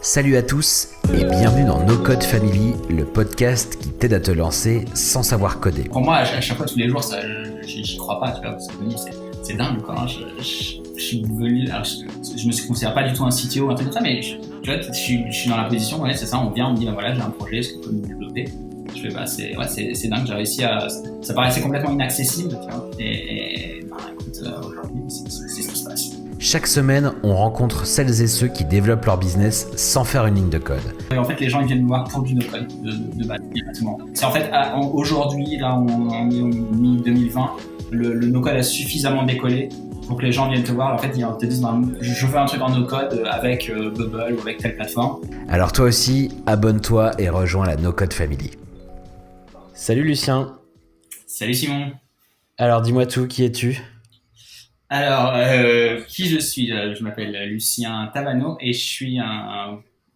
Salut à tous et bienvenue dans No Code Family, le podcast qui t'aide à te lancer sans savoir coder. Pour moi, à chaque fois, tous les jours, ça, j'y crois pas, tu vois, parce que c'est dingue, quoi. Je suis venu, alors je me considère pas du tout un CTO ou un truc comme ça, mais tu vois, je suis dans la position, ouais, c'est ça, on vient, on me dit, bah voilà, j'ai un projet, est-ce que tu peux nous développer? Je fais, c'est dingue, j'ai réussi à, ça paraissait complètement inaccessible, tu vois, et écoute, aujourd'hui, c'est ce qui se passe. Chaque semaine, on rencontre celles et ceux qui développent leur business sans faire une ligne de code. Et en fait, les gens ils viennent me voir pour du no-code de base, directement. C'est en fait, aujourd'hui, là, on est au mi-2020, le no-code a suffisamment décollé pour que les gens viennent te voir. En fait, ils te disent, je veux un truc en no-code avec Bubble ou avec telle plateforme. Alors toi aussi, abonne-toi et rejoins la No Code Family. Salut Lucien. Salut Simon. Alors dis-moi tout, qui es-tu ? Alors, qui je suis? Je m'appelle Lucien Tavano et je suis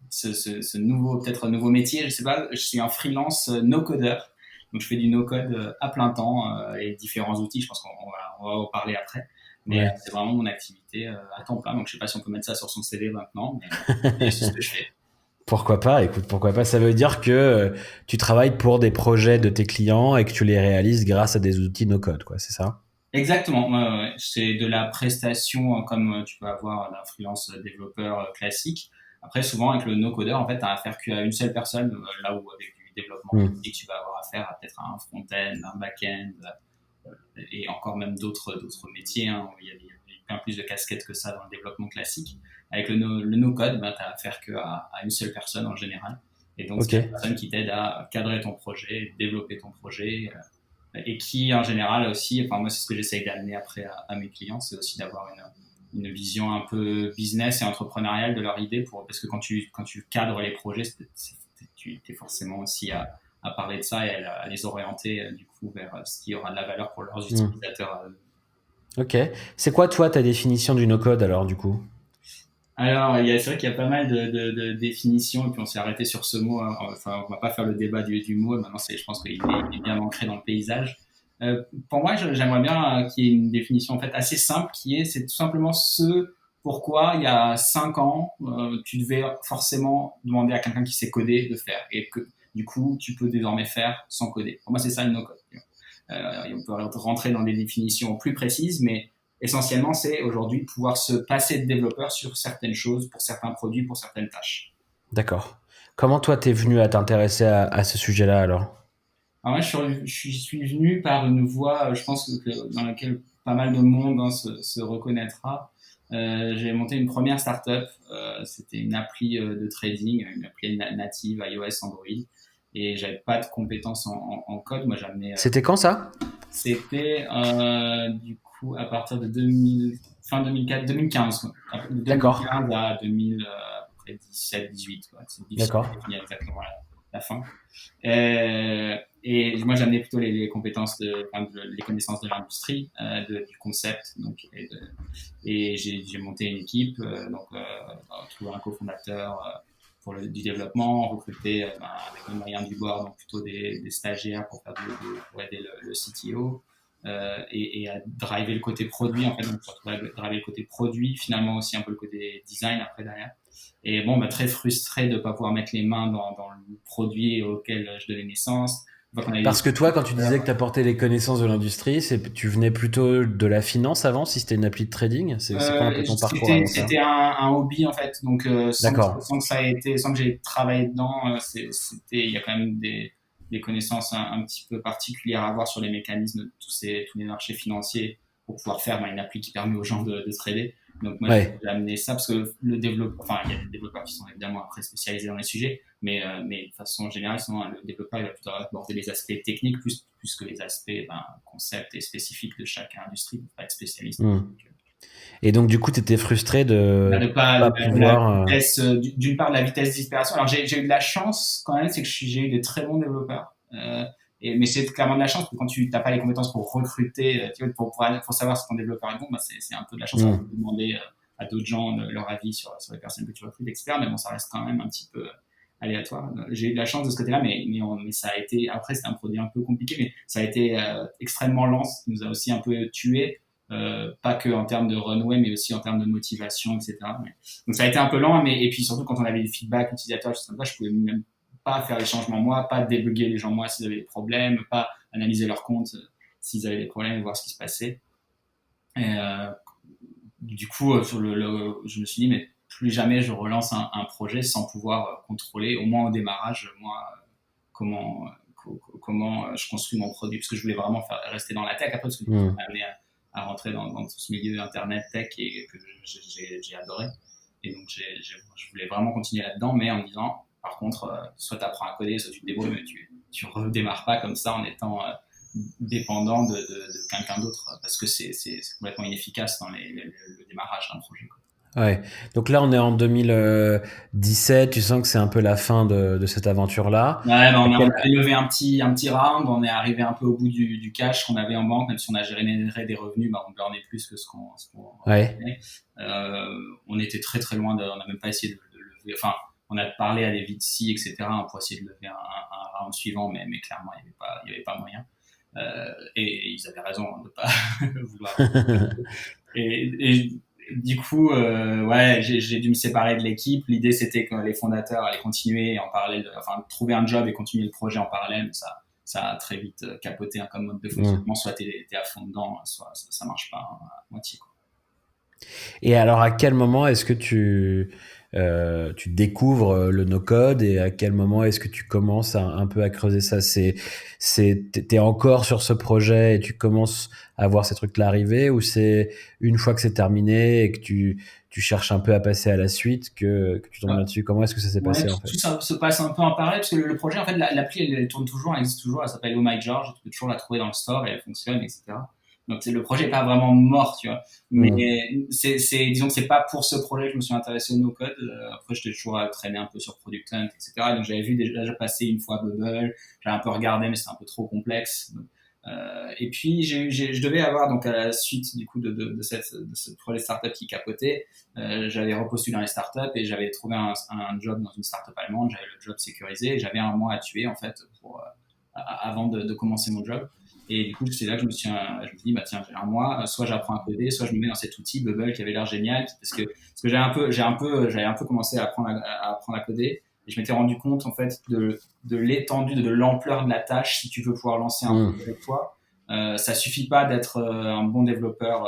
ce nouveau métier, je sais pas, je suis un freelance no-codeur. Donc, je fais du no-code à plein temps et différents outils. Je pense qu'on va en parler après. Mais c'est vraiment mon activité à temps plein. Donc, je sais pas si on peut mettre ça sur son CV maintenant, mais c'est ce que je fais. Pourquoi pas ? Écoute, pourquoi pas ? Ça veut dire que tu travailles pour des projets de tes clients et que tu les réalises grâce à des outils no-code, quoi, c'est ça ? Exactement, ouais. C'est de la prestation comme tu peux avoir d'un freelance développeur classique. Après, souvent avec le no-codeur, en fait, tu as affaire qu'à une seule personne, là où avec du développement classique, tu vas avoir affaire à peut-être un front-end, un back-end et encore même d'autres métiers. Hein, où il y a bien plus de casquettes que ça dans le développement classique. Avec le no-code, tu as affaire qu'à une seule personne en général. Et donc, c'est la personne qui t'aide à cadrer ton projet, développer ton projet. Et qui en général aussi, enfin moi c'est ce que j'essaye d'amener après à mes clients, c'est aussi d'avoir une vision un peu business et entrepreneuriale de leur idée parce que quand tu cadres les projets, tu es forcément aussi à parler de ça et à les orienter du coup vers ce qui aura de la valeur pour leurs utilisateurs. Ok. C'est quoi toi ta définition du no-code alors du coup ? Alors, c'est vrai qu'il y a pas mal de définitions, et puis on s'est arrêté sur ce mot. Hein. Enfin, on va pas faire le débat du mot. Maintenant, je pense qu'il est bien ancré dans le paysage. Pour moi, j'aimerais bien qu'il y ait une définition en fait assez simple, c'est tout simplement ce pourquoi il y a 5 ans, tu devais forcément demander à quelqu'un qui sait coder de faire, et que du coup, tu peux désormais faire sans coder. Pour moi, c'est ça le no-code. On peut rentrer dans des définitions plus précises, mais essentiellement, c'est aujourd'hui pouvoir se passer de développeur sur certaines choses, pour certains produits, pour certaines tâches. D'accord. Comment toi, t'es venu à t'intéresser à ce sujet-là alors ? Alors moi, je suis venu par une voie, je pense, dans laquelle pas mal de monde se reconnaîtra. J'ai monté une première startup. C'était une appli de trading, une appli native iOS Android. Et j'avais pas de compétences en code. Moi, C'était quand ça ? C'était du coup à partir de fin 2004, 2015. Quoi. De 2015 D'accord. à 2017, 18. Quoi. C'est difficile de définir exactement la fin. Et moi, j'amenais plutôt les compétences les connaissances de l'industrie, du concept. Donc, et j'ai monté une équipe, trouvé un cofondateur pour du développement, recruter avec les moyens du bord, donc plutôt des stagiaires pour aider le CTO. Et à driver le côté produit en fait, donc surtout driver le côté produit, finalement aussi un peu le côté design après derrière. Et bon, très frustré de pas pouvoir mettre les mains dans le produit auquel je donnais naissance. Parce que toi, quand tu disais que tu apportais les connaissances de l'industrie, tu venais plutôt de la finance avant, si c'était une appli de trading. C'est quoi un peu ton parcours avant ça ? C'était un hobby en fait, donc D'accord. sans que j'ai travaillé dedans, il y a quand même des connaissances un petit peu particulières à avoir sur les mécanismes de tous les marchés financiers pour pouvoir faire une appli qui permet aux gens de trader. Donc moi, j'ai amené ça parce que il y a des développeurs qui sont évidemment après spécialisés dans les sujets, mais de façon générale, sinon, le développeur il va plutôt aborder les aspects techniques plus que les aspects concepts et spécifiques de chaque industrie, pour pas être spécialiste. Et donc du coup, tu étais frustré de pas pouvoir. D'une part, de la vitesse de disparition. Alors j'ai eu de la chance quand même, c'est que j'ai eu des très bons développeurs. Mais c'est clairement de la chance, parce que quand tu n'as pas les compétences pour recruter, pour savoir si ton développeur est bon, c'est un peu de la chance. On peut demander à d'autres gens leur avis sur les personnes que tu recrutes, etc. Mais bon, ça reste quand même un petit peu aléatoire. J'ai eu de la chance de ce côté-là, mais ça a été, après, c'était un produit un peu compliqué, mais ça a été extrêmement lent, ce qui nous a aussi un peu tué. pas que en termes de runway, mais aussi en termes de motivation, etc. Donc ça a été un peu lent, mais et puis surtout quand on avait du feedback utilisateur, je pouvais même pas faire les changements moi, pas débugger les gens moi s'ils avaient des problèmes, pas analyser leur compte s'ils avaient des problèmes, voir ce qui se passait. Et du coup, je me suis dit, mais plus jamais je relance un projet sans pouvoir contrôler, au moins au démarrage, moi, comment je construis mon produit, parce que je voulais vraiment rester dans la tech après, parce que ça m'a amené à rentrer dans tout ce milieu internet tech et que j'ai adoré. Et donc, je voulais vraiment continuer là-dedans, mais en me disant, par contre, soit tu apprends à coder, soit tu te débrouilles, mais tu redémarres pas comme ça en étant dépendant de quelqu'un d'autre, parce que c'est complètement inefficace dans le démarrage d'un projet, quoi. Ouais. Donc là, on est en 2017. Tu sens que c'est un peu la fin de cette aventure-là. Ouais, on a levé un petit round, on est arrivé un peu au bout du cash qu'on avait en banque, même si on a généré des revenus, on burnait plus que ce qu'on ouais. On était très très loin on n'a même pas essayé de lever, enfin, on a parlé à des VC, etc., pour essayer de lever un round suivant, mais clairement, il y avait pas moyen. Et ils avaient raison de pas vouloir. et du coup, ouais, j'ai dû me séparer de l'équipe. L'idée, c'était que les fondateurs allaient continuer en parallèle, trouver un job et continuer le projet en parallèle. Ça a très vite capoté comme mode de fonctionnement. Soit t'es à fond dedans, soit ça marche pas à moitié, quoi. Et alors, à quel moment est-ce que tu découvres le no-code et à quel moment est-ce que tu commences un peu à creuser ça? T'es encore sur ce projet et tu commences à voir ces trucs-là arriver, ou c'est une fois que c'est terminé et que tu cherches un peu à passer à la suite que tu tombes là-dessus? Comment est-ce que ça s'est passé en fait? Tout ça se passe un peu en parallèle parce que le projet, en fait, l'appli, elle tourne toujours, elle existe toujours, elle s'appelle Oh My George, tu peux toujours la trouver dans le store et elle fonctionne, etc. Donc le projet est pas vraiment mort, tu vois. Mais disons que c'est pas pour ce projet que je me suis intéressé au no-code. Après, j'étais toujours traîné un peu sur Product Hunt, etc. Donc j'avais vu déjà passer une fois Bubble, j'avais un peu regardé, mais c'était un peu trop complexe. Et puis je devais avoir, donc à la suite du coup de ce projet startup qui capotait, j'avais repostulé dans les startups et j'avais trouvé un job dans une startup allemande. J'avais le job sécurisé et j'avais un mois à tuer en fait avant de commencer mon job. Et du coup, c'est là que je me suis dit, bah tiens, j'ai un mois, soit j'apprends à coder, soit je me mets dans cet outil Bubble qui avait l'air génial, parce que j'avais un peu commencé à apprendre à coder, et je m'étais rendu compte en fait de l'étendue, de l'ampleur de la tâche si tu veux pouvoir lancer un projet avec toi. Ça suffit pas d'être un bon développeur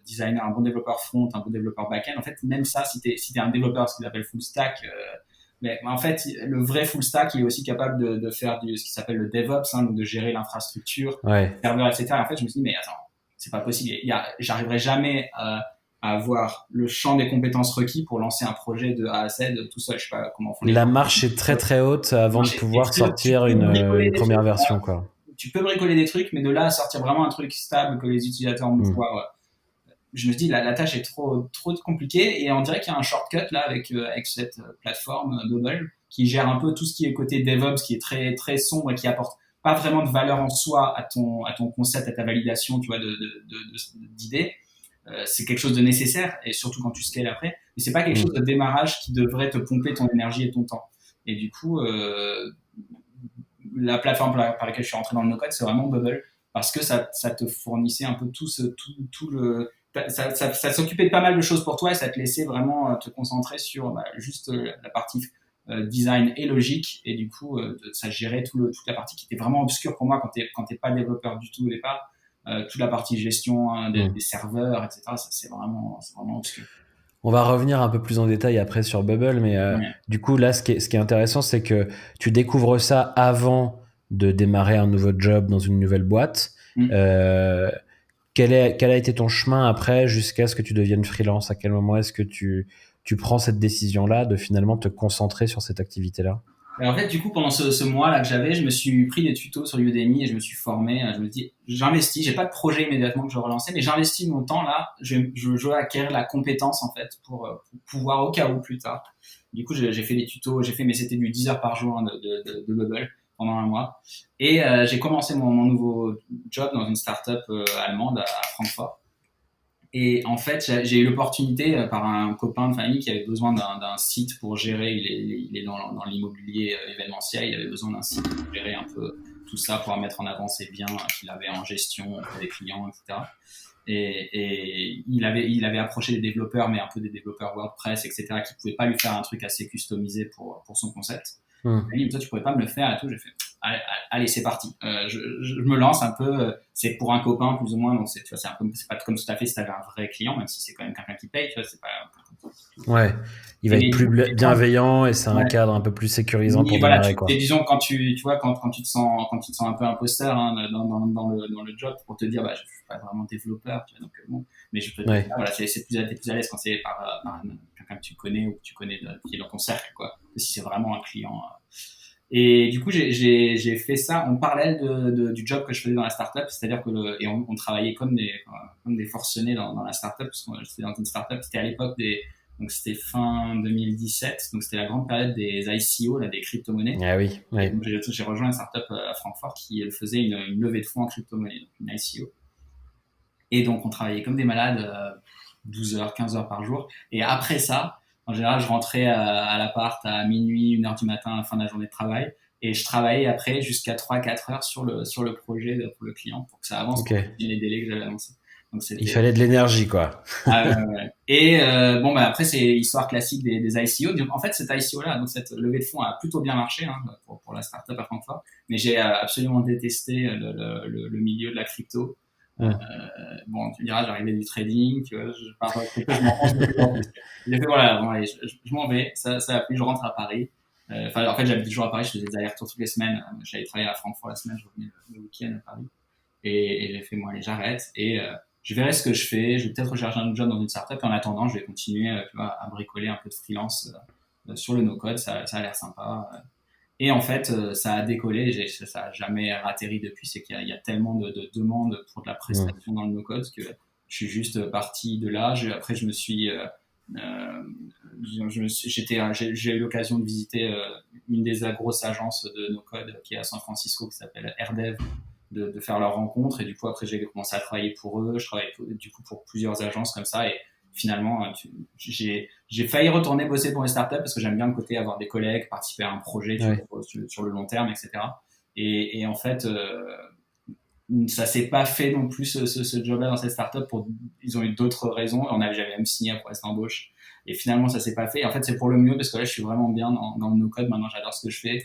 designer, un bon développeur front, un bon développeur back-end. En fait, même ça, si t'es un développeur, ce qu'ils appellent full stack, mais en fait, le vrai full stack, il est aussi capable de faire ce qui s'appelle le DevOps, donc de gérer l'infrastructure, serveur, etc. Et en fait, je me suis dit, mais attends, c'est pas possible. J'arriverai jamais à avoir le champ des compétences requis pour lancer un projet de A à Z tout seul. Je sais pas comment on fait. La marche est très très haute avant de pouvoir sortir une première version, quoi. Tu peux bricoler des trucs, mais de là à sortir vraiment un truc stable que les utilisateurs vont pouvoir. Je me dis la tâche est trop compliquée et on dirait qu'il y a un shortcut là avec cette plateforme Bubble qui gère un peu tout ce qui est côté DevOps, qui est très très sombre et qui apporte pas vraiment de valeur en soi à ton concept, à ta validation, tu vois, d'idées. C'est quelque chose de nécessaire et surtout quand tu scales après, mais c'est pas quelque chose de démarrage qui devrait te pomper ton énergie et ton temps. Et du coup, la plateforme par laquelle je suis rentré dans le no-code, c'est vraiment Bubble parce que ça te fournissait un peu tout le ça s'occupait de pas mal de choses pour toi et ça te laissait vraiment te concentrer sur juste la partie design et logique, et du coup ça gérait toute la partie qui était vraiment obscure pour moi quand t'es pas développeur du tout au départ. Toute la partie gestion des serveurs, etc. Ça, c'est vraiment obscur. On va revenir un peu plus en détail après sur Bubble, mais du coup là, ce qui est intéressant, c'est que tu découvres ça avant de démarrer un nouveau job dans une nouvelle boîte. Quel a été ton chemin après jusqu'à ce que tu deviennes freelance? À quel moment est-ce que tu prends cette décision-là de finalement te concentrer sur cette activité-là? En fait, du coup, pendant ce mois-là que j'avais, je me suis pris des tutos sur Udemy et je me suis formé. Je me dis, j'investis, j'ai pas de projet immédiatement que je relançais, mais j'investis mon temps là. Je veux acquérir la compétence en fait pour pouvoir au cas où plus tard. Du coup, j'ai fait des tutos, mais c'était du 10 heures par jour de Bubble pendant un mois. Et j'ai commencé mon nouveau job dans une startup allemande à Francfort. Et en fait, j'ai eu l'opportunité par un copain de famille qui avait besoin d'un site pour gérer. Il est dans l'immobilier événementiel. Il avait besoin d'un site pour gérer un peu tout ça, pour mettre en avant ses biens qu'il avait en gestion auprès des clients, etc. Et il avait approché des développeurs, mais un peu des développeurs WordPress, etc., qui pouvaient pas lui faire un truc assez customisé pour son concept. Il m'a dit, toi, tu pourrais pas me le faire et tout. J'ai fait, allez, c'est parti. Je me lance un peu. C'est pour un copain, plus ou moins. Donc, tu vois, c'est pas comme tout à fait si t'avais un vrai client, même si c'est quand même quelqu'un qui paye, tu vois, c'est pas. Ouais, il va être plus bienveillant et c'est un cadre un peu plus sécurisant pour voilà, démarrer, quoi. et disons quand tu vois quand tu te sens un peu imposteur dans le job pour te dire bah je suis pas vraiment développeur, tu vois, donc bon, mais je peux te dire voilà c'est plus à l'aise quand c'est par quelqu'un que tu connais ou que tu connais qui est dans ton cercle, quoi, que si c'est vraiment un client. Et du coup j'ai fait ça en parallèle du job que je faisais dans la startup, c'est-à-dire que et on travaillait comme des forcenés dans la startup, parce que j'étais dans une startup, c'était à l'époque donc c'était fin 2017, donc c'était la grande période des ICO, là, des crypto-monnaies. Ah oui, oui. Et donc j'ai rejoint une startup à Francfort qui elle faisait une levée de fonds en crypto-monnaie, donc une ICO. Et donc on travaillait comme des malades, 12 heures, 15 heures par jour. Et après ça, en général, je rentrais à l'appart à minuit, 1 heure du matin, à la fin de la journée de travail. Et je travaillais après jusqu'à 3-4 heures sur le projet pour le client pour que ça avance, pour les délais que j'avais annoncés. Donc il fallait de l'énergie, quoi. Ouais. Et bon, bah après c'est l'histoire classique des ICO. Donc en fait cette ICO là, donc cette levée de fonds a plutôt bien marché pour la startup à Francfort, mais j'ai absolument détesté le milieu de la crypto. Bon, tu me diras, j'arrivais du trading, tu vois, je m'en pense de plus en plus. J'ai fait voilà, bon, allez, je m'en vais, ça a plu, je rentre à Paris. Enfin, en fait, j'habite toujours à Paris, je faisais des allers-retours toutes les semaines. J'allais travailler à Francfort la semaine, je revenais le week-end à Paris. Et j'ai fait, bon, allez, j'arrête. Et je verrai ce que je fais. Je vais peut-être rechercher un job dans une startup. Et en attendant, je vais continuer tu vois, à bricoler un peu de freelance sur le no-code. Ça a l'air sympa. Et en fait, ça a décollé. Ça a jamais atterri depuis. C'est qu'il y a tellement de demandes pour de la prestation dans le no-code que je suis juste parti de là. Après, je me suis j'ai eu l'occasion de visiter une des grosses agences de no-code qui est à San Francisco, qui s'appelle AirDev, de faire leur rencontre. Et du coup, après, j'ai commencé à travailler pour eux. Je travaille du coup pour plusieurs agences comme ça. Et finalement, j'ai failli retourner bosser pour une startup parce que j'aime bien le côté avoir des collègues, participer à un projet sur le long terme, etc. Et en fait, ça s'est pas fait non plus ce job-là dans cette startup. Ils ont eu d'autres raisons. J'avais même signé pour cette embauche. Et finalement, ça s'est pas fait. Et en fait, c'est pour le mieux parce que là, je suis vraiment bien dans le no-code. Maintenant, j'adore ce que je fais.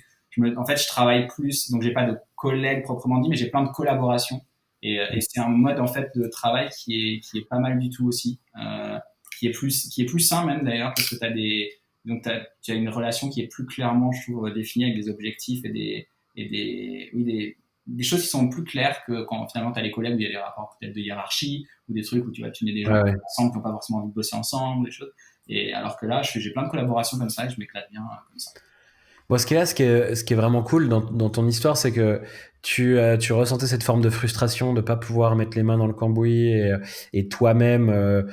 En fait, je travaille plus, donc j'ai pas de collègues proprement dit, mais j'ai plein de collaborations. Et c'est un mode en fait de travail qui est pas mal du tout aussi, qui est plus sain même d'ailleurs parce que tu as une relation qui est plus clairement, je trouve, définie avec des objectifs des choses qui sont plus claires que quand finalement tu as les collègues où il y a des rapports peut-être de hiérarchie ou des trucs où tu mets des gens ensemble qui n'ont pas forcément envie de bosser ensemble, des choses. Et alors que là, j'ai plein de collaborations comme ça et je m'éclate bien comme ça. Bon, ce qui est vraiment cool dans ton histoire, c'est que tu ressentais cette forme de frustration de pas pouvoir mettre les mains dans le cambouis et toi-même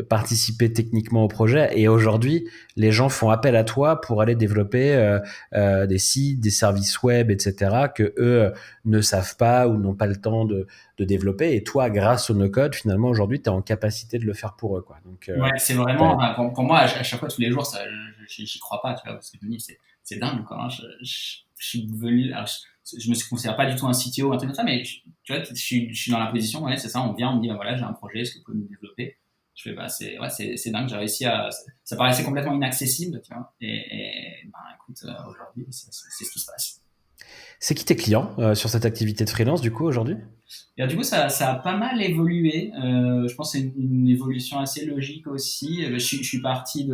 participer techniquement au projet. Et aujourd'hui, les gens font appel à toi pour aller développer des sites, des services web, etc. que eux ne savent pas ou n'ont pas le temps de développer. Et toi, grâce au no-code, finalement, aujourd'hui, tu es en capacité de le faire pour eux, quoi. Donc, ouais, c'est vraiment, pour moi, à chaque fois, tous les jours, j'y crois pas, tu vois, parce que je me dis, c'est dingue, quoi. Hein. Je suis devenu, alors, je me considère pas du tout un CTO ou un truc comme ça, mais tu vois, je suis dans la position, ouais, c'est ça, on me dit, bah, voilà, j'ai un projet, est-ce que vous pouvez me développer? Je fais, bah, c'est dingue, j'ai réussi ça paraissait complètement inaccessible, tu vois, bah, écoute, aujourd'hui, c'est ce qui se passe. C'est qui tes clients sur cette activité de freelance, du coup, aujourd'hui? Et alors, du coup, ça a pas mal évolué. Je pense que c'est une évolution assez logique aussi. Je suis parti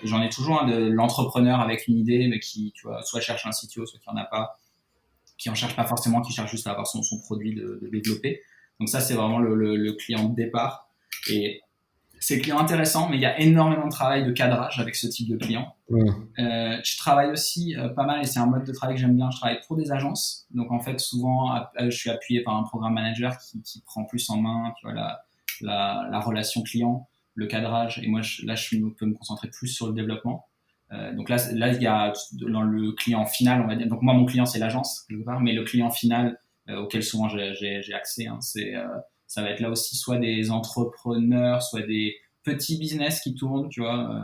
j'en ai toujours un de l'entrepreneur avec une idée, mais qui, tu vois, soit cherche un CTO, soit qui en a pas, qui en cherche pas forcément, qui cherche juste à avoir son produit de développer. Donc ça, c'est vraiment le client de départ. Et c'est client intéressant, mais il y a énormément de travail de cadrage avec ce type de client. Je travaille aussi pas mal, et c'est un mode de travail que j'aime bien, je travaille pour des agences. Donc en fait, souvent, je suis appuyé par un programme manager qui prend plus en main, tu vois, la relation client, le cadrage. Et moi, je peux me concentrer plus sur le développement. Donc là, il y a dans le client final, on va dire. Donc moi, mon client, c'est l'agence, quelque part, mais le client final auquel souvent j'ai accès, hein, ça va être là aussi soit des entrepreneurs, soit des petits business qui tournent, tu vois,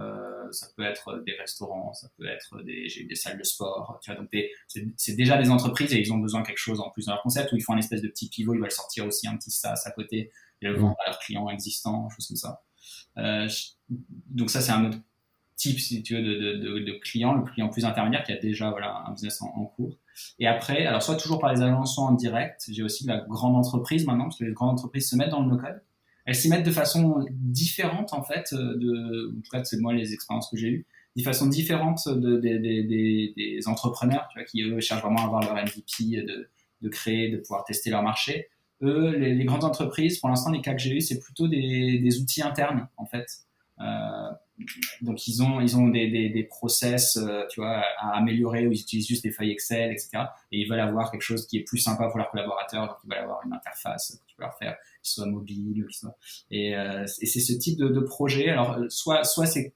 ça peut être des restaurants, ça peut être des salles de sport, tu vois. Donc c'est déjà des entreprises et ils ont besoin de quelque chose en plus dans leur concept où ils font un espèce de petit pivot, ils veulent sortir aussi un petit SaaS à côté et le vendre à leurs clients existants, choses comme ça. Donc ça c'est un autre type, si tu veux, de client, le client plus intermédiaire qui a déjà voilà un business en cours. Et après, alors soit toujours par les agences, soit en direct. J'ai aussi de la grande entreprise maintenant, parce que les grandes entreprises se mettent dans le no-code. Elles s'y mettent de façon différente en fait, en tout cas c'est moi les expériences que j'ai eues, de façon différente des entrepreneurs, tu vois, qui eux cherchent vraiment à avoir leur MVP, de créer, de pouvoir tester leur marché. Eux, les grandes entreprises, pour l'instant les cas que j'ai eu, c'est plutôt des outils internes en fait. Donc ils ont des process, tu vois, à améliorer où ils utilisent juste des feuilles Excel, etc. Et ils veulent avoir quelque chose qui est plus sympa pour leurs collaborateurs, donc ils veulent avoir une interface que tu peux leur faire, qui soit mobile, et c'est ce type de projet. Alors soit c'est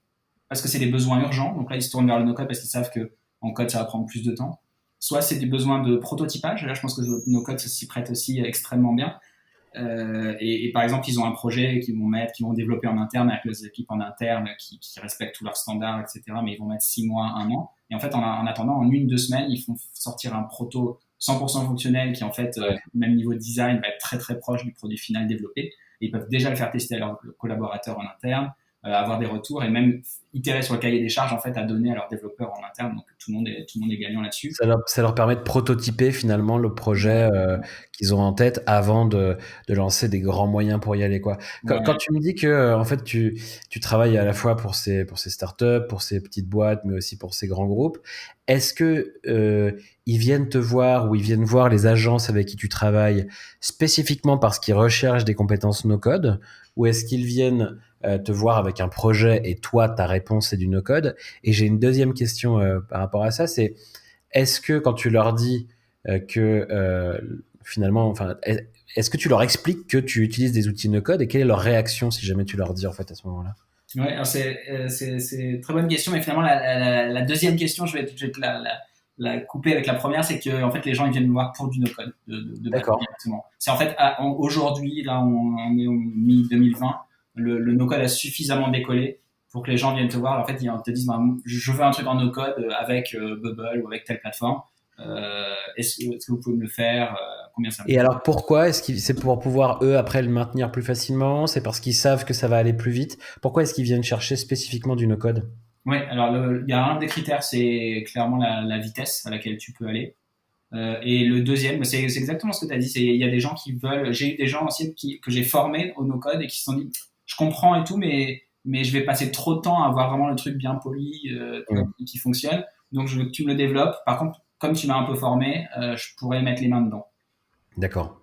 parce que c'est des besoins urgents, donc là ils se tournent vers le no-code parce qu'ils savent que en code ça va prendre plus de temps. Soit c'est des besoins de prototypage. Là je pense que le no-code s'y prête aussi extrêmement bien. Et par exemple, ils ont un projet qu'ils vont développer en interne avec les équipes en interne qui respectent tous leurs standards, etc. Mais ils vont mettre 6 mois, 1 an. Et en fait, en attendant, en 1-2 semaines, ils font sortir un proto 100% fonctionnel qui, en fait, même niveau design, va être très très proche du produit final développé. Et ils peuvent déjà le faire tester à leurs collaborateurs en interne, avoir des retours et même itérer sur le cahier des charges en fait à donner à leurs développeurs en interne. Donc tout le monde est gagnant là-dessus. Ça leur permet de prototyper finalement le projet qu'ils ont en tête avant de lancer des grands moyens pour y aller, quoi. Quand tu me dis que en fait tu travailles à la fois pour ces startups, pour ces petites boîtes, mais aussi pour ces grands groupes, est-ce que ils viennent te voir ou ils viennent voir les agences avec qui tu travailles spécifiquement parce qu'ils recherchent des compétences no-code, ou est-ce qu'ils viennent te voir avec un projet et toi ta réponse est du no-code? Et j'ai une deuxième question par rapport à ça, c'est est-ce que quand tu leur dis que finalement, enfin, est-ce que tu leur expliques que tu utilises des outils no-code et quelle est leur réaction si jamais tu leur dis en fait à ce moment-là? Ouais, alors c'est une très bonne question, mais finalement la deuxième question, je vais te la couper avec la première, c'est que en fait les gens ils viennent me voir pour du no-code de base D'accord. directement. C'est en fait aujourd'hui là on est au mi 2020, le no-code a suffisamment décollé pour que les gens viennent te voir. En fait ils te disent bah, je veux un truc en no-code avec Bubble ou avec telle plateforme. Est-ce que vous pouvez me le faire? Combien ça me Et coûte? alors pourquoi? Est-ce que c'est pour pouvoir eux après le maintenir plus facilement? C'est parce qu'ils savent que ça va aller plus vite? Pourquoi est-ce qu'ils viennent chercher spécifiquement du no-code? Ouais, alors il y a un des critères, c'est clairement la vitesse à laquelle tu peux aller. Et le deuxième, c'est exactement ce que tu as dit. Il y a des gens qui veulent. J'ai eu des gens aussi que j'ai formés au no-code et qui se sont dit, je comprends et tout, mais je vais passer trop de temps à avoir vraiment le truc bien poli qui fonctionne. Donc je veux que tu me le développes. Par contre, comme tu m'as un peu formé, je pourrais mettre les mains dedans. D'accord.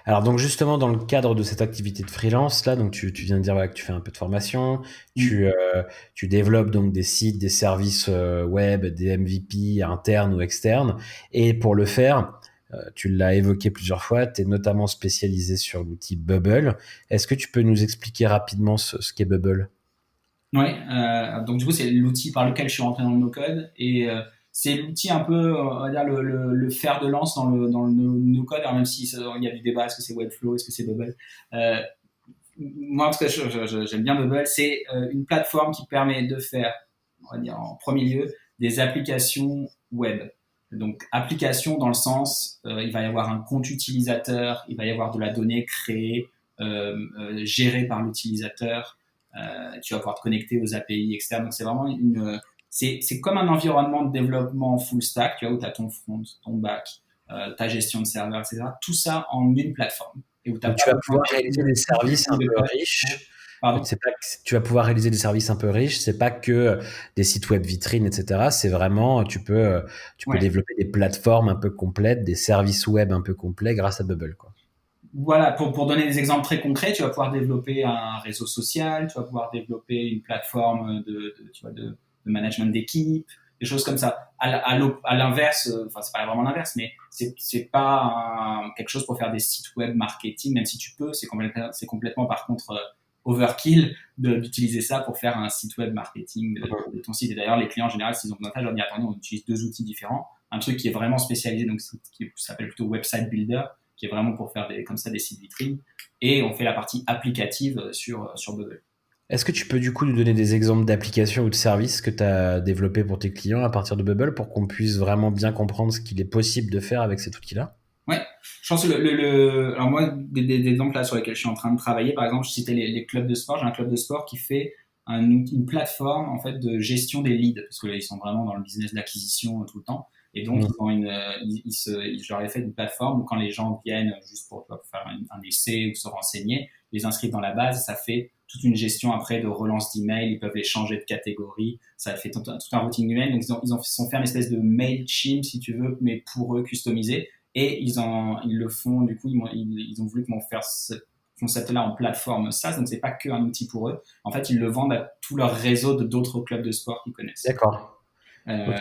Alors donc justement dans le cadre de cette activité de freelance là, donc tu viens de dire voilà, que tu fais un peu de formation, Mm. tu développes donc des sites, des services web, des MVP internes ou externes, et pour le faire, tu l'as évoqué plusieurs fois, tu es notamment spécialisé sur l'outil Bubble. Est-ce que tu peux nous expliquer rapidement ce qu'est Bubble? Ouais, donc du coup c'est l'outil par lequel je suis rentré dans le no-code et c'est l'outil un peu, on va dire le fer de lance dans le no-code. Alors même si il y a du débat, est-ce que c'est Webflow, est-ce que c'est Bubble? Euh, Moi en tout cas j'aime bien Bubble. C'est une plateforme qui permet de faire, on va dire en premier lieu, des applications web. Donc application dans le sens, il va y avoir un compte utilisateur, il va y avoir de la donnée créée, gérée par l'utilisateur. Tu vas pouvoir te connecter aux API externes. Donc c'est vraiment c'est comme un environnement de développement full stack, tu vois, où tu as ton front, ton back, ta gestion de serveur, etc. Tout ça en une plateforme. Et où tu n'as Donc pas tu vas besoin pouvoir réaliser des services un de peu code. riches. Pardon? Tu vas pouvoir réaliser des services un peu riches. C'est pas que des sites web vitrines, etc. C'est vraiment, tu peux Ouais. développer des plateformes un peu complètes, des services web un peu complets grâce à Bubble, quoi. Voilà, pour donner des exemples très concrets, tu vas pouvoir développer un réseau social, tu vas pouvoir développer une plateforme tu vois, de management d'équipe, des choses comme ça. À l'inverse, enfin c'est pas vraiment l'inverse, mais c'est pas quelque chose pour faire des sites web marketing, même si tu peux, c'est complètement par contre overkill d'utiliser ça pour faire un site web marketing de ton site. Et d'ailleurs, les clients en général, s'ils ont besoin de ça, je leur dis attendez, on utilise deux outils différents. Un truc qui est vraiment spécialisé, donc qui s'appelle plutôt Website Builder, qui est vraiment pour faire comme ça des sites vitrines. Et on fait la partie applicative sur Bubble. Est-ce que tu peux du coup nous donner des exemples d'applications ou de services que tu as développés pour tes clients à partir de Bubble pour qu'on puisse vraiment bien comprendre ce qu'il est possible de faire avec cet outil-là? Ouais, je pense que alors moi, des exemples là sur lesquels je suis en train de travailler, par exemple, je citais les clubs de sport. J'ai un club de sport qui fait une plateforme en fait de gestion des leads, parce que là, ils sont vraiment dans le business d'acquisition tout le temps. Et donc, Mmh. ils ont je leur ai fait une plateforme où quand les gens viennent juste pour, tu vois, pour faire un essai ou se renseigner, ils les inscrivent dans la base, ça fait toute une gestion après de relance d'email, ils peuvent les changer de catégorie, ça fait tout un routing email. Donc, ils ont fait une espèce de MailChimp, si tu veux, mais pour eux, customisé. Et ils le font, du coup, ils ont voulu qu'on faire ce concept-là en plateforme SaaS, donc c'est pas qu'un outil pour eux. En fait, ils le vendent à tout leur réseau d'autres clubs de sport qu'ils connaissent. D'accord. Ok.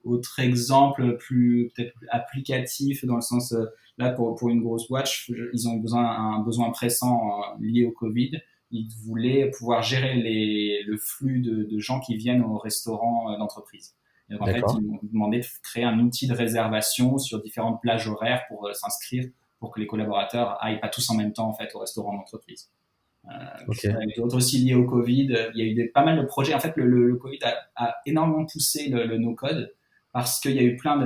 Autre exemple plus peut-être plus applicatif dans le sens là pour une grosse boîte, ils ont un besoin pressant lié au Covid. Ils voulaient pouvoir gérer le flux de gens qui viennent au restaurant d'entreprise. Et donc en fait, D'accord. ils m'ont demandé de créer un outil de réservation sur différentes plages horaires pour s'inscrire, pour que les collaborateurs aillent pas tous en même temps en fait au restaurant d'entreprise. Ok. D'autres aussi liés au Covid. Il y a eu pas mal de projets. En fait, le Covid a énormément poussé le no-code parce qu'il y a eu plein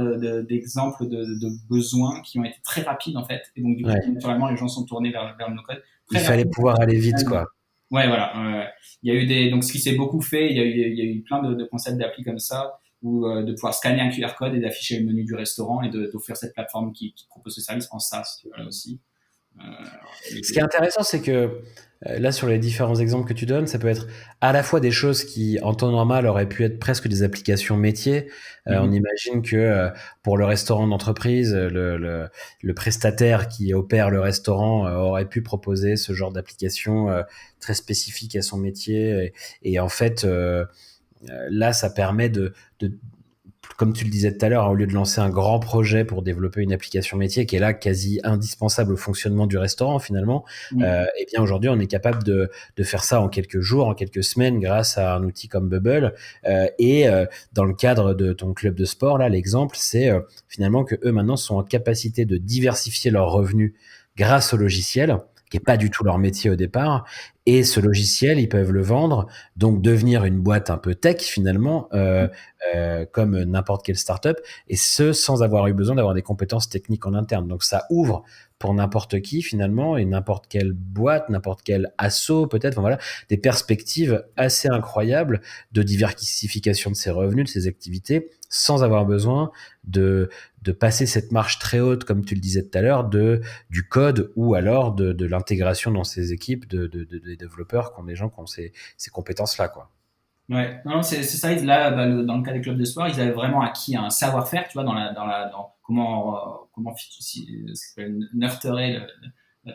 d'exemples de besoins qui ont été très rapides en fait. Et donc du coup, Ouais. naturellement, les gens sont tournés vers le no-code. Il Très fallait rapide. pouvoir aller vite, quoi. Ouais, voilà. Il y a eu donc ce qui s'est beaucoup fait, il y a eu plein de concepts d'appli comme ça, ou de pouvoir scanner un QR code et d'afficher le menu du restaurant et d'offrir cette plateforme qui propose ce service en SaaS, tu vois, là aussi. Euh, Ce qui est intéressant, c'est que là, sur les différents exemples que tu donnes, ça peut être à la fois des choses qui, en temps normal, auraient pu être presque des applications métiers. On mhm. imagine que pour le restaurant d'entreprise, le prestataire qui opère le restaurant aurait pu proposer ce genre d'application très spécifique à son métier. Et en fait, là, ça permet de, comme tu le disais tout à l'heure, au lieu de lancer un grand projet pour développer une application métier qui est là quasi indispensable au fonctionnement du restaurant finalement, Mhm. eh bien aujourd'hui on est capable de faire ça en quelques jours, en quelques semaines grâce à un outil comme Bubble. Dans le cadre de ton club de sport, là, l'exemple, c'est finalement que eux maintenant sont en capacité de diversifier leurs revenus grâce au logiciel qui est pas du tout leur métier au départ. Et ce logiciel, ils peuvent le vendre, donc devenir une boîte un peu tech finalement, comme n'importe quelle startup, et ce sans avoir eu besoin d'avoir des compétences techniques en interne. Donc ça ouvre pour n'importe qui finalement et n'importe quelle boîte, n'importe quel asso peut-être, enfin, voilà, des perspectives assez incroyables de diversification de ses revenus, de ses activités, sans avoir besoin de passer cette marche très haute, comme tu le disais tout à l'heure, du code ou alors de l'intégration dans ces équipes des développeurs qui ont des gens qui ont ces compétences-là, quoi. Ouais, non, c'est ça. Là, bah, dans le cas des clubs de sport, ils avaient vraiment acquis un savoir-faire, tu vois, dans comment ce qui s'appelle nurturer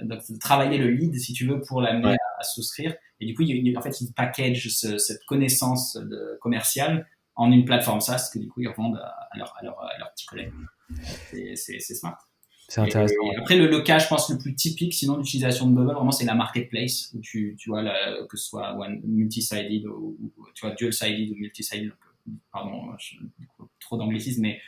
donc, travailler le lead, si tu veux, pour l'amener Ouais. à souscrire. Et du coup, en fait, ils packagent cette connaissance commerciale en une plateforme SaaS que du coup, ils revendent à leurs petits collègues. C'est smart. C'est intéressant. Et après, le cas, je pense, le plus typique, sinon, d'utilisation de Bubble, vraiment, c'est la marketplace, où tu vois, que ce soit multi-sided ou, tu vois, dual-sided ou multi-sided, pardon, du coup, trop d'anglicisme, mais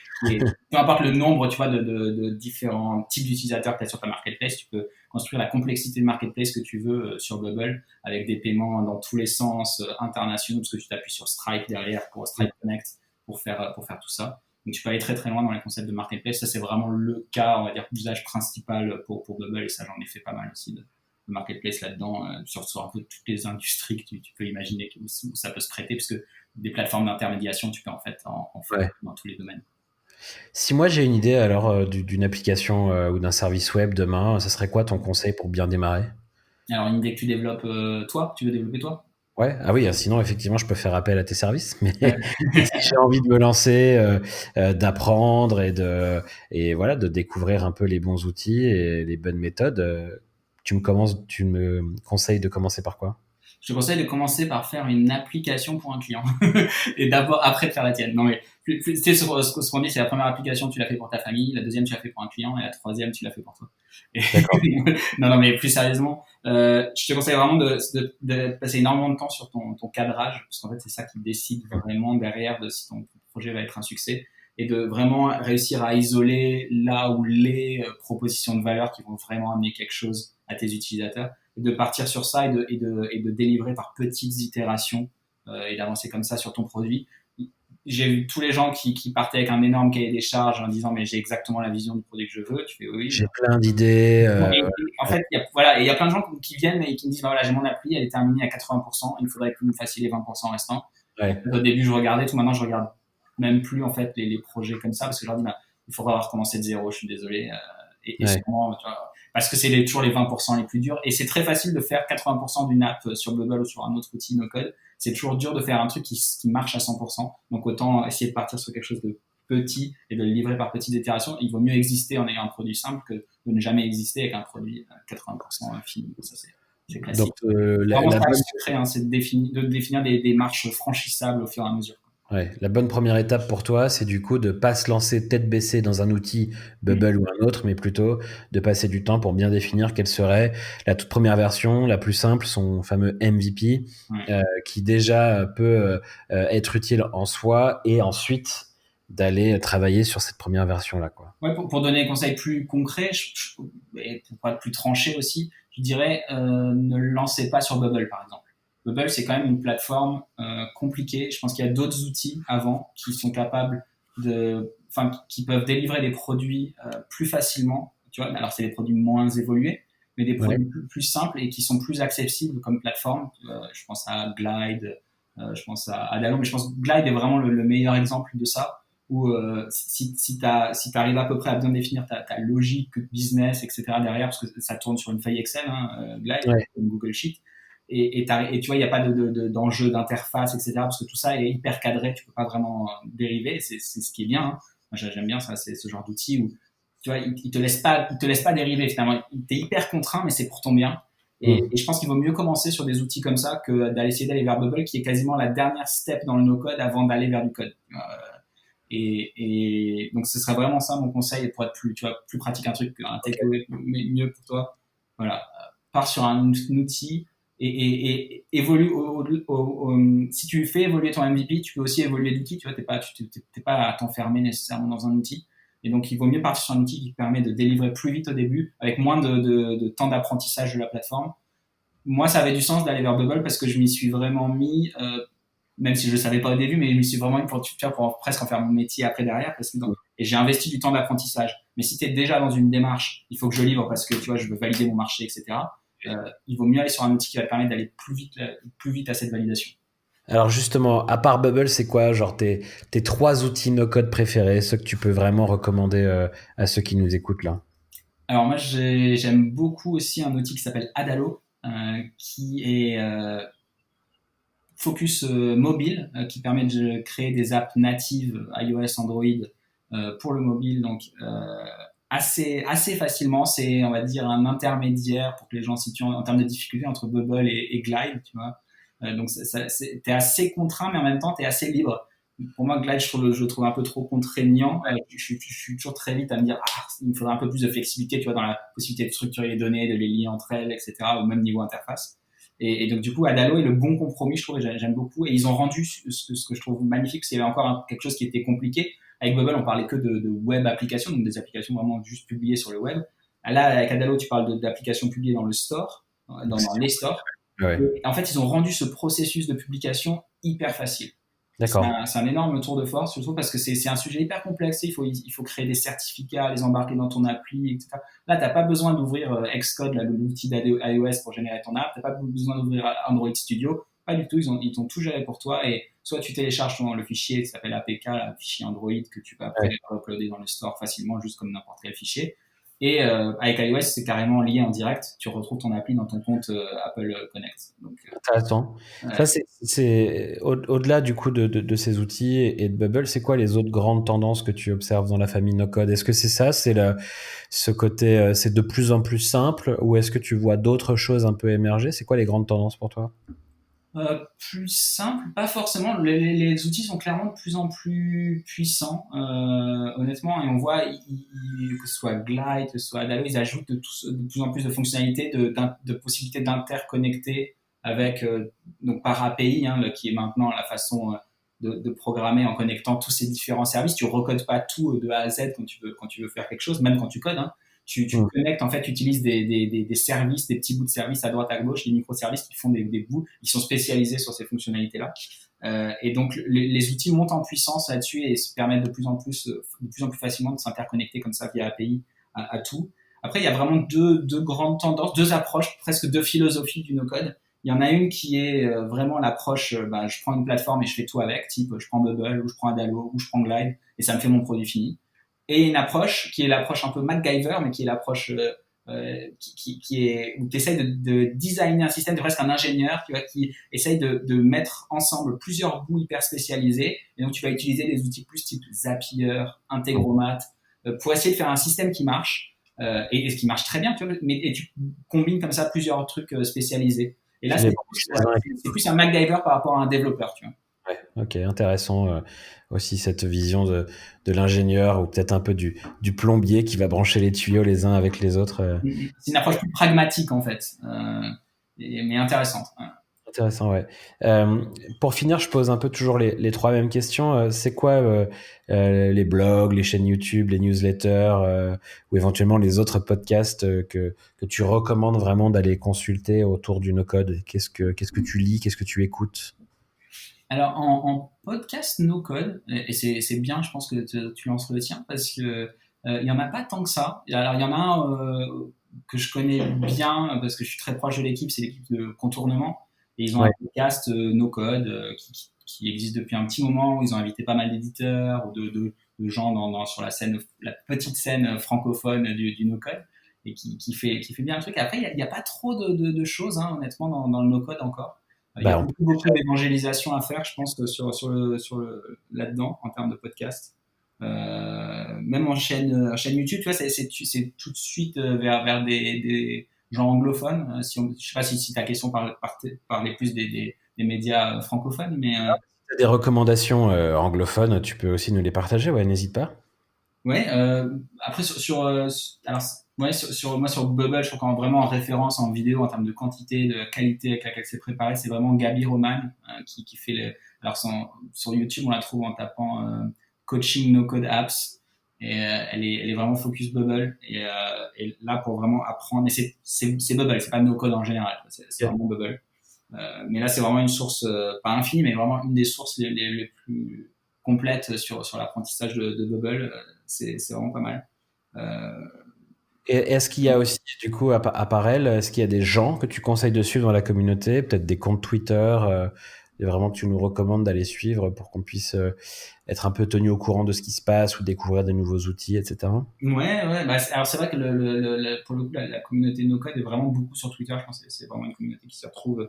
peu importe le nombre, tu vois, de différents types d'utilisateurs que tu as sur ta marketplace, tu peux construire la complexité de marketplace que tu veux sur Bubble, avec des paiements dans tous les sens, internationaux, parce que tu t'appuies sur Stripe derrière pour Stripe Connect pour faire tout ça. Donc tu peux aller très très loin dans les concepts de marketplace. Ça, c'est vraiment le cas, on va dire, d'usage principal pour Bubble. Et ça, j'en ai fait pas mal aussi de marketplace là-dedans, sur un peu toutes les industries que tu peux imaginer où ça peut se prêter, parce que des plateformes d'intermédiation, tu peux en fait en faire Ouais. dans tous les domaines. Si moi j'ai une idée alors d'une application ou d'un service web demain, ça serait quoi ton conseil pour bien démarrer? Alors, une idée que tu développes toi, tu veux développer toi? Ouais, ah oui, sinon effectivement je peux faire appel à tes services, mais, Ouais. mais si j'ai envie de me lancer, d'apprendre et voilà, de découvrir un peu les bons outils et les bonnes méthodes, tu me conseilles de commencer par quoi? Je te conseille de commencer par faire une application pour un client et d'abord après de faire la tienne. Non mais tu sais ce qu'on dit, c'est la première application tu l'as fait pour ta famille, la deuxième tu l'as fait pour un client et la troisième tu l'as fait pour toi. Et D'accord. non mais plus sérieusement, je te conseille vraiment de passer énormément de temps sur ton cadrage parce qu'en fait c'est ça qui décide vraiment derrière de si ton projet va être un succès et de vraiment réussir à isoler là où les propositions de valeur qui vont vraiment amener quelque chose à tes utilisateurs de partir sur ça et de délivrer par petites itérations et d'avancer comme ça sur ton produit. J'ai vu tous les gens qui partaient avec un énorme cahier des charges en disant mais j'ai exactement la vision du produit que je veux. Tu fais oui. J'ai plein d'idées. En fait, il y a plein de gens qui viennent et qui me disent bah, voilà, j'ai mon appli, elle est terminée à 80%, il faudrait que vous me fassiez les 20% restants. Ouais. Au début, je regardais, tout maintenant, je regarde même plus en fait les projets comme ça parce que je leur dis bah, il faudra recommencer de zéro, je suis désolé. Et sûrement, tu vois, parce que c'est toujours les 20% les plus durs. Et c'est très facile de faire 80% d'une app sur Bubble ou sur un autre outil no code. C'est toujours dur de faire un truc qui marche à 100%. Donc autant essayer de partir sur quelque chose de petit et de le livrer par petites itérations. Il vaut mieux exister en ayant un produit simple que de ne jamais exister avec un produit 80% fini. Ça, c'est classique. Donc, la bonne... secret, hein, c'est de définir des marches franchissables au fur et à mesure. Ouais, la bonne première étape pour toi, c'est du coup de pas se lancer tête baissée dans un outil Bubble ou un autre, mais plutôt de passer du temps pour bien définir quelle serait la toute première version, la plus simple, son fameux MVP, qui déjà peut être utile en soi, et ensuite d'aller travailler sur cette première version-là, quoi. Ouais, pour donner des conseils plus concrets, et pour être plus tranché aussi, je dirais ne le lancez pas sur Bubble, par exemple. Bubble, c'est quand même une plateforme compliquée. Je pense qu'il y a d'autres outils avant qui sont capables qui peuvent délivrer des produits plus facilement. Tu vois, alors c'est des produits moins évolués, mais des produits plus simples et qui sont plus accessibles comme plateforme. Je pense à Glide, je pense à Adalo, mais je pense que Glide est vraiment le meilleur exemple de ça. Où si tu arrives à peu près à bien définir ta logique business, etc. derrière, parce que ça tourne sur une feuille Excel, Glide, une Google Sheet, et tu vois, il n'y a pas d'enjeu d'interface, etc. Parce que tout ça est hyper cadré, tu peux pas vraiment dériver, c'est ce qui est bien. Hein. Moi, j'aime bien ça, c'est ce genre d'outil où tu vois, il te laisse pas dériver finalement. T'es hyper contraint, mais c'est pour ton bien. Et je pense qu'il vaut mieux commencer sur des outils comme ça que d'aller vers Bubble, qui est quasiment la dernière step dans le no-code avant d'aller vers du code. Et donc ce serait vraiment ça mon conseil pour être plus pratique, un truc, un takeaway mieux pour toi. Voilà, pars sur un outil et évolue si tu fais évoluer ton MVP, tu peux aussi évoluer d'outil. Tu vois, t'es pas à t'enfermer nécessairement dans un outil. Et donc il vaut mieux partir sur un outil qui permet de délivrer plus vite au début, avec moins de temps d'apprentissage de la plateforme. Moi, ça avait du sens d'aller vers Bubble parce que je m'y suis vraiment mis. Même si je le savais pas au début, mais je me suis vraiment mis pour presque en faire mon métier après derrière, et j'ai investi du temps d'apprentissage. Mais si tu es déjà dans une démarche, il faut que je livre parce que tu vois, je veux valider mon marché, etc. Il vaut mieux aller sur un outil qui va te permettre d'aller plus vite à cette validation. Alors justement, à part Bubble, c'est quoi genre tes 3 outils no-code préférés, ceux que tu peux vraiment recommander à ceux qui nous écoutent là? Alors moi, j'aime beaucoup aussi un outil qui s'appelle Adalo, qui est focus mobile, qui permet de créer des apps natives iOS, Android pour le mobile, donc assez facilement. C'est, on va dire, un intermédiaire pour que les gens se situent en termes de difficulté entre Bubble et Glide, tu vois. Donc t'es assez contraint, mais en même temps t'es assez libre. Pour moi, Glide, je le trouve un peu trop contraignant. Je suis toujours très vite à me dire, il me faudrait un peu plus de flexibilité, tu vois, dans la possibilité de structurer les données, de les lier entre elles, etc., au même niveau interface. Et donc, du coup, Adalo est le bon compromis, je trouve, et j'aime beaucoup. Et ils ont rendu ce que je trouve magnifique, c'est encore quelque chose qui était compliqué. Avec Bubble, on parlait que de web applications, donc des applications vraiment juste publiées sur le web. Là, avec Adalo, tu parles d'applications publiées dans le store, dans les stores. Ouais. Et en fait, ils ont rendu ce processus de publication hyper facile. D'accord. C'est un énorme tour de force, surtout parce que c'est un sujet hyper complexe. Il faut créer des certificats, les embarquer dans ton appli, etc. Là, t'as pas besoin d'ouvrir Xcode, l'outil d'iOS pour générer ton app. T'as pas besoin d'ouvrir Android Studio. Pas du tout. Ils t'ont tout géré pour toi. Et soit tu télécharges le fichier qui s'appelle APK, le fichier Android que tu peux après uploader dans le store facilement, juste comme n'importe quel fichier. Et avec iOS, c'est carrément lié en direct. Tu retrouves ton appli dans ton compte Apple Connect. Donc, intéressant. Ça, c'est au-delà du coup de ces outils et de Bubble, c'est quoi les autres grandes tendances que tu observes dans la famille no-code? Est-ce que c'est ça, ce côté, c'est de plus en plus simple, ou est-ce que tu vois d'autres choses un peu émerger? C'est quoi les grandes tendances pour toi? Plus simple, pas forcément. Les outils sont clairement de plus en plus puissants, honnêtement, et on voit que ce soit Glide, que ce soit Adalo, ils ajoutent de plus en plus de fonctionnalités, de possibilités d'interconnecter avec donc par API, qui est maintenant la façon de programmer en connectant tous ces différents services. Tu recodes pas tout de A à Z quand tu veux faire quelque chose, même quand tu codes. tu connectes, en fait, tu utilises des services, des petits bouts de services à droite, à gauche, des microservices qui font des bouts, ils sont spécialisés sur ces fonctionnalités-là. Et donc, les outils montent en puissance là-dessus et se permettent de plus en plus facilement de s'interconnecter comme ça via API à tout. Après, il y a vraiment deux grandes tendances, deux approches, presque deux philosophies du no-code. Il y en a une qui est vraiment l'approche, je prends une plateforme et je fais tout avec, type je prends Bubble, ou je prends Adalo, ou je prends Glide, et ça me fait mon produit fini. Et une approche qui est l'approche un peu MacGyver, mais qui est l'approche qui est où tu essaies de designer un système, de presque un ingénieur qui essaye de mettre ensemble plusieurs bouts hyper spécialisés, et donc tu vas utiliser des outils plus type Zapier, Integromat, pour essayer de faire un système qui marche, et ce qui marche très bien, tu vois, et tu combines comme ça plusieurs trucs spécialisés. Et là, c'est plus un MacGyver par rapport à un développeur, tu vois. Ouais, ok, intéressant aussi cette vision de l'ingénieur ou peut-être un peu du plombier qui va brancher les tuyaux les uns avec les autres. C'est une approche plus pragmatique en fait, mais intéressante. Intéressant, ouais. Pour finir, je pose un peu toujours les trois mêmes questions. C'est quoi les blogs, les chaînes YouTube, les newsletters ou éventuellement les autres podcasts que tu recommandes vraiment d'aller consulter autour du no-code? Qu'est-ce que tu lis? Qu'est-ce que tu écoutes? Alors en podcast no code, et c'est bien, je pense que tu lances le tien parce que il y en a pas tant que ça. Alors il y en a un que je connais bien parce que je suis très proche de l'équipe, c'est l'équipe de Contournement, et ils ont un podcast no code qui existe depuis un petit moment, où ils ont invité pas mal d'éditeurs ou de gens sur la scène, la petite scène francophone du no code, et qui fait bien le truc. Après il y a pas trop de choses, hein, honnêtement, dans le no code encore. Il y a beaucoup d'évangélisation à faire, je pense, là-dedans, en termes de podcast. Même en chaîne YouTube, tu vois, c'est tout de suite vers des gens anglophones. Je sais pas si ta question parlait plus des médias francophones, mais Si tu as des recommandations anglophones, tu peux aussi nous les partager, ouais, n'hésite pas. ouais. Après alors ouais, moi sur Bubble, je trouve qu'en vraiment en référence en vidéo en termes de quantité, de qualité avec laquelle c'est préparé, c'est vraiment Gabi Roman qui fait alors sur YouTube on la trouve en tapant coaching no code apps, et elle est vraiment focus Bubble, et là pour vraiment apprendre, mais c'est Bubble, c'est pas no code en général, c'est vraiment Bubble. Mais là c'est vraiment une source pas infinie, mais vraiment une des sources les plus complètes sur l'apprentissage de Bubble. C'est vraiment pas mal. Et est-ce qu'il y a aussi, du coup, à part elle, est-ce qu'il y a des gens que tu conseilles de suivre dans la communauté, peut-être des comptes Twitter, et vraiment que tu nous recommandes d'aller suivre pour qu'on puisse être un peu tenu au courant de ce qui se passe ou découvrir des nouveaux outils, etc. Ouais. Alors c'est vrai que pour le coup, la communauté no code est vraiment beaucoup sur Twitter. Je pense que c'est vraiment une communauté qui se retrouve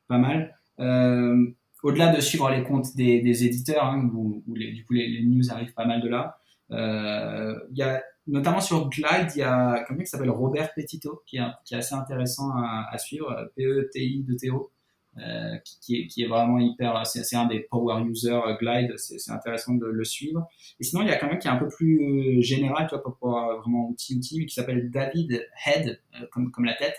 pas mal. Au-delà de suivre les comptes des éditeurs, hein, où du coup les news arrivent pas mal de là. Il y a notamment sur Glide, il y a quelqu'un qui s'appelle Robert Petito qui est assez intéressant à suivre, PETI2TO, qui est vraiment hyper, c'est un des power users Glide, c'est intéressant de le suivre. Et sinon il y a quelqu'un qui est un peu plus général, tu vois, pour vraiment outil, mais qui s'appelle David Head, comme la tête,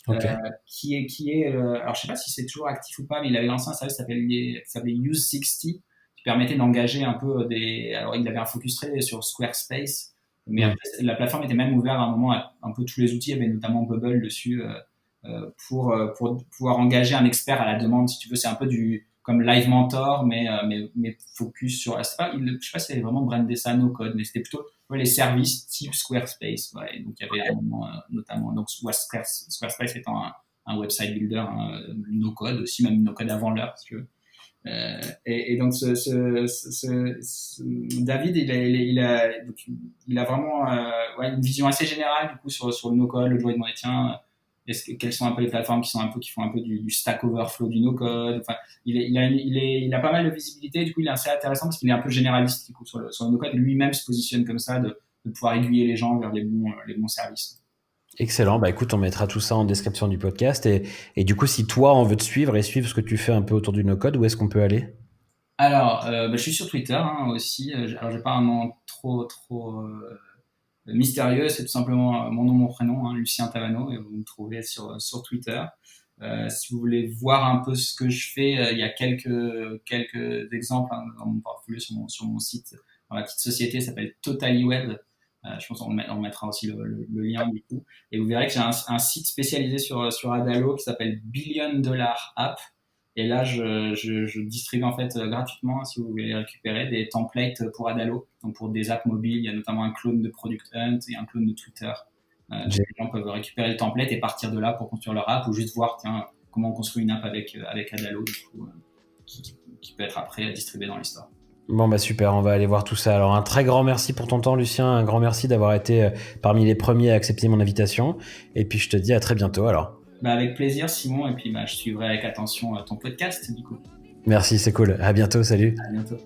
Ok. qui est alors je sais pas si c'est toujours actif ou pas, mais il avait lancé un service qui s'appelait Use60, qui permettait d'engager un peu alors il avait un focus très sur Squarespace, mais après, la plateforme était même ouverte à un moment à un peu tous les outils, il y avait notamment Bubble dessus, pour pouvoir engager un expert à la demande, si tu veux. C'est un peu comme Live Mentor, mais focus sur, je sais pas si c'était vraiment brandé ça no code, mais c'était plutôt les services type Squarespace. Ouais. Donc il y avait un moment, notamment, donc Squarespace étant un website builder, no code aussi, même no code avant l'heure, si tu veux. Et donc David, il a vraiment une vision assez générale du coup sur le no code. Le jour il demandait, tiens, quelles sont un peu les plateformes qui font un peu du Stack Overflow du no code. Enfin, il a pas mal de visibilité. Du coup, il est assez intéressant parce qu'il est un peu généraliste du coup sur le no code, et lui-même se positionne comme ça, de pouvoir aiguiller les gens vers les bons services. Excellent. Bah écoute, on mettra tout ça en description du podcast. Et du coup, si toi, on veut te suivre et suivre ce que tu fais un peu autour du no-code, où est-ce qu'on peut aller? Alors, je suis sur Twitter, hein, aussi. Alors, j'ai pas un nom trop mystérieux. C'est tout simplement mon nom, mon prénom, hein, Lucien Tavano, et vous me trouvez sur Twitter. Si vous voulez voir un peu ce que je fais, il y a quelques exemples, hein, dans mon portfolio sur mon site. Dans la petite société, ça s'appelle TotallyWeb. Je pense qu'on mettra aussi le lien du coup. Et vous verrez que j'ai un site spécialisé sur Adalo qui s'appelle Billion Dollar App. Et là, je distribue en fait gratuitement, si vous voulez les récupérer, des templates pour Adalo. Donc pour des apps mobiles, il y a notamment un clone de Product Hunt et un clone de Twitter. Donc les gens peuvent récupérer le template et partir de là pour construire leur app ou juste voir comment on construit une app avec Adalo du coup, qui peut être après distribuée dans les stores. Bon bah super, on va aller voir tout ça. Alors un très grand merci pour ton temps Lucien, un grand merci d'avoir été parmi les premiers à accepter mon invitation. Et puis je te dis à très bientôt alors. Avec plaisir Simon, et puis je suivrai avec attention ton podcast du coup. Merci, c'est cool. À bientôt, salut. À bientôt.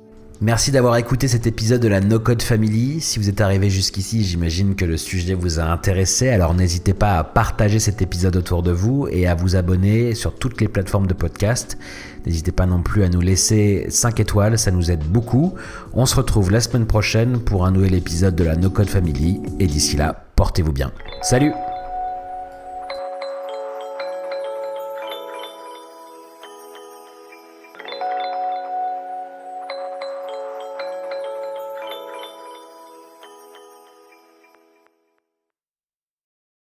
Merci d'avoir écouté cet épisode de la No Code Family. Si vous êtes arrivé jusqu'ici, j'imagine que le sujet vous a intéressé, alors n'hésitez pas à partager cet épisode autour de vous et à vous abonner sur toutes les plateformes de podcast. N'hésitez pas non plus à nous laisser 5 étoiles, ça nous aide beaucoup. On se retrouve la semaine prochaine pour un nouvel épisode de la No Code Family et d'ici là, portez-vous bien. Salut!